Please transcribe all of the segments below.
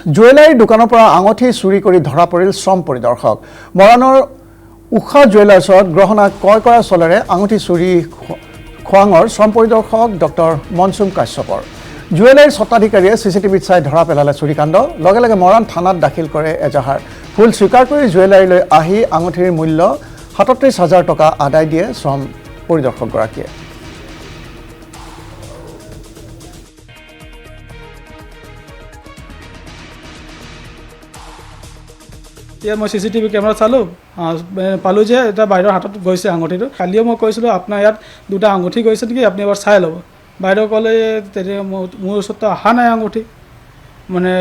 Jewellery দোকানৰ পৰা আঙঠি চুৰি কৰি ধৰা পৰিল শ্ৰম পৰিদৰ্শক। মৰাণৰ উষা জুৱেলাৰ্ছত গ্ৰহণা ক্ৰয় কৰা চলেৰে আঙঠি চুৰি খোৱাঙৰ শ্ৰম পৰিদৰ্শক ডক্টৰ মনচুম কাশ্যপৰ। জুৱেলাৰীৰ স্বত্বাধিকাৰীয়ে চিচিটিভিত চাই ধৰা পেলালে চুৰিকাণ্ড। লগে লগে মৰাণ থানাত দাখিল কৰে এজাহাৰ। ভুল স্বীকাৰ কৰি জুৱেলাৰীলৈ আহি আঙঠিৰ মূল্য ৩৭,০০০ টকা আদায় দিয়ে শ্ৰম পৰিদৰ্শকগৰাকীয়ে। এতিয়া মই চিচিটিভি কেমেৰা চালোঁ, পালোঁ যে এটা বাইদেউৰ হাতত গৈছে আঙঠিটো। কালিও মই কৈছিলোঁ আপোনাৰ ইয়াত দুটা আঙঠি গৈছে নেকি, আপুনি এবাৰ চাই ল'ব। বাইদেউ ক'লে তেতিয়া মোৰ ওচৰততো অহা নাই আঙঠি, মানে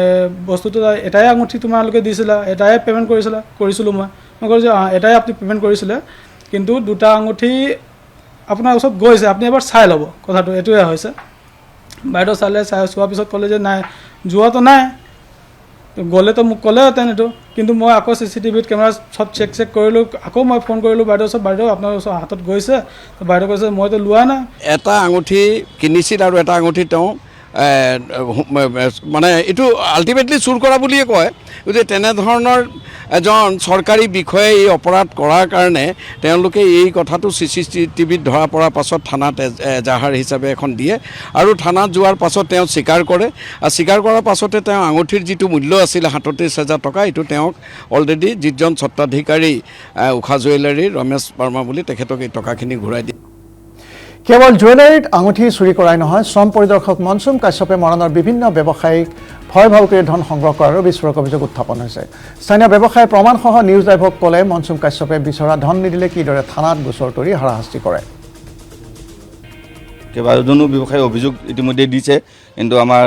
বস্তুটো এটাই আঙঠি তোমালোকে দিছিলা, এটাই পে'মেণ্ট কৰিছিলোঁ মই কৈছোঁ যে এটাই আপুনি পে'মেণ্ট কৰিছিলে, কিন্তু দুটা আঙঠি আপোনাৰ ওচৰত গৈছে, আপুনি এবাৰ চাই ল'ব। কথাটো এইটোৱে হৈছে। বাইদেউ চোৱাৰ পিছত ক'লে যে নাই, যোৱাটো নাই, গ'লেতো মোক ক'লেহেঁতেন এইটো, কিন্তু মই আকৌ চিচিটিভিত কেমেৰা চব চেক কৰিলোঁ। আকৌ মই ফোন কৰিলোঁ বাইদেউ ওচৰত, বাইদেউ আপোনাৰ ওচৰত হাতত গৈছে। বাইদেউ কৈছে মইতো লোৱা নাই। এটা আঙুঠি কিনিছিল আৰু এটা আঙুঠি তেওঁ মানে এইটো আল্টিমেটলি চুৰ কৰা বুলিয়ে কয়। গতিকে তেনেধৰণৰ এজন চৰকাৰী বিষয়াই এই অপৰাধ কৰাৰ কাৰণে তেওঁলোকে এই কথাটো চিচিটিভিত ধৰা পৰাৰ পাছত থানাত এজাহাৰ হিচাপে এখন দিয়ে আৰু থানাত যোৱাৰ পাছত তেওঁ স্বীকাৰ কৰে। আৰু স্বীকাৰ কৰাৰ পাছতে তেওঁ আঙুঠিৰ যিটো মূল্য আছিলে ৩৭,০০০ টকা, এইটো তেওঁক অলৰেডি যিজন স্বত্বাধিকাৰী উষা জুৱেলাৰীৰ ৰমেশ বাৰ্মা বুলি তেখেতক এই টকাখিনি ঘূৰাই দিয়ে। কেৱল জুৱেলাৰীত আঙুঠি চুৰি কৰাই নহয়, শ্ৰম পৰিদৰ্শক মনচুম কাশ্যপে মৰাণৰ বিভিন্ন ব্যৱসায়ীক ভয় ভাও কৰি ধন সংগ্ৰহ কৰাৰো বিস্ফোৰক অভিযোগ উত্থাপন হৈছে। স্থানীয় ব্যৱসায়ী প্ৰমাণসহ নিউজ লাইভক ক'লে মনচুম কাশ্যপে বিচৰা ধন নিদিলে কিদৰে থানাত গোচৰ তৰি হাৰাশাস্তি কৰে। কেইবাজনো ব্যৱসায়ী অভিযোগ ইতিমধ্যে দিছে, কিন্তু আমাৰ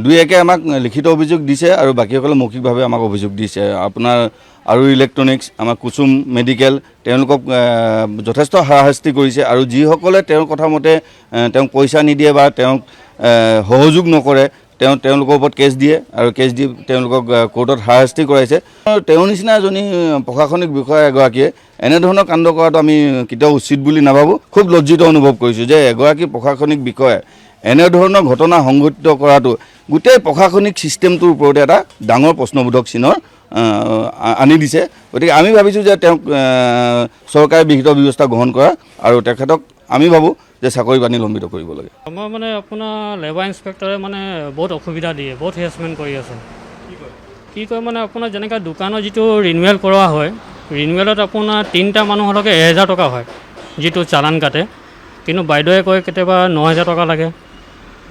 দুই একে আমাক লিখিত অভিযোগ দিছে আৰু বাকীসকলে মৌখিকভাৱে আমাক অভিযোগ দিছে। আপোনাৰ আৰু ইলেক্ট্ৰনিক্স, আমাৰ কুসুম মেডিকেল, তেওঁলোকক যথেষ্ট হাৰাশাস্তি কৰিছে আৰু যিসকলে তেওঁৰ কথা মতে তেওঁক পইচা নিদিয়ে বা তেওঁক সহযোগ নকৰে তেওঁলোকৰ ওপৰত কেছ দিয়ে আৰু কেছ দি তেওঁলোকক কোৰ্টত হাৰাশাস্তি কৰাইছে। তেওঁৰ নিচিনা এজনী প্ৰশাসনিক বিষয়া এগৰাকীয়ে এনেধৰণৰ কাণ্ড কৰাটো আমি কেতিয়াও উচিত বুলি নাভাবোঁ। খুব লজ্জিত অনুভৱ কৰিছোঁ যে এগৰাকী প্ৰশাসনিক বিষয়াই এনেধৰণৰ ঘটনা সংঘটিত কৰাটো গোটেই প্ৰশাসনিক ছিষ্টেমটোৰ ওপৰতে এটা ডাঙৰ প্ৰশ্নবোধক চিনৰ আনি দিছে। গতিকে আমি ভাবিছোঁ যে তেওঁক চৰকাৰে বিহিত ব্যৱস্থা গ্ৰহণ কৰা আৰু তেখেতক আমি ভাবোঁ যে চাকৰি বাণী লম্বিত কৰিব লাগে। আমাৰ মানে আপোনাৰ লেবাৰ ইনস্পেক্টৰে মানে বহুত অসুবিধা দিয়ে, বহুত হেৰাচমেণ্ট কৰি আছে। কি কয় মানে আপোনাৰ যেনেকৈ দোকানৰ যিটো ৰিনিউৱেল কৰোৱা হয়, ৰিনিউৱেলত আপোনাৰ 3টা মানুহলৈকে 1000 টকা হয় যিটো চালান কাটে, কিন্তু বাইদেৱে কয় কেতিয়াবা 9000 টকা লাগে।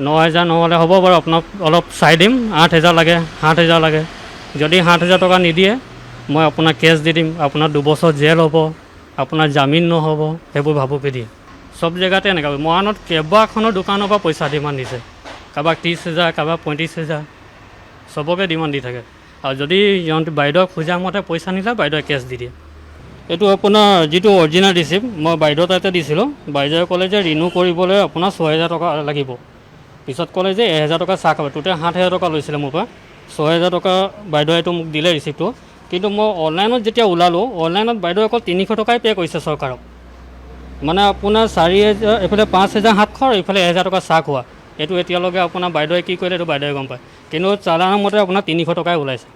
9000 নহ'লে হ'ব বাৰু, আপোনাক অলপ চাই দিম, 8000 লাগে, 7000 লাগে। যদি 7000 টকা নিদিয়ে মই আপোনাক কেছ দি দিম, আপোনাৰ 2 বছৰ জেল হ'ব, আপোনাৰ জামিন নহ'ব, সেইবোৰ ভাবুকি দিয়ে। চব জেগাতে এনেকুৱা। মৰাণত কেইবাখনৰ দোকানৰ পৰা পইচা ডিমাণ্ড দিছে, কাৰোবাক 30,000, কাৰোবাক 35,000, চবকে ডিমাণ্ড দি থাকে। আৰু যদি সিহঁতে বাইদেউক খোজা মতে পইচা নিলে বাইদেৱে কেছ দি দিয়ে। এইটো আপোনাৰ যিটো অৰিজিনেল ৰিচিপ্ট মই বাইদেউ তাতে দিছিলোঁ। বাইদেৱে ক'লে যে ৰিনিউ কৰিবলৈ আপোনাৰ 6000 টকা লাগিব। পিছত ক'লে যে 1000 টকা চাহ খাব, টোটেল 7000 টকা লৈছিলে মোৰ পৰা। 6000 টকা বাইদেৱে এইটো মোক দিলে ৰিচিপ্টটো, কিন্তু মই অনলাইনত যেতিয়া ওলালোঁ, অনলাইনত বাইদেৱে অকল 300 টকাই পে' কৰিছে চৰকাৰক। মানে আপোনাৰ 4000, এইফালে 5700, এইফালে 1000 টকা চাহ খোৱা। এইটো এতিয়ালৈকে আপোনাৰ বাইদেৱে কি কৰিলে এইটো বাইদেৱে গম পায়, কিন্তু চালানৰ মতে আপোনাৰ 300 টকাই ওলাইছে।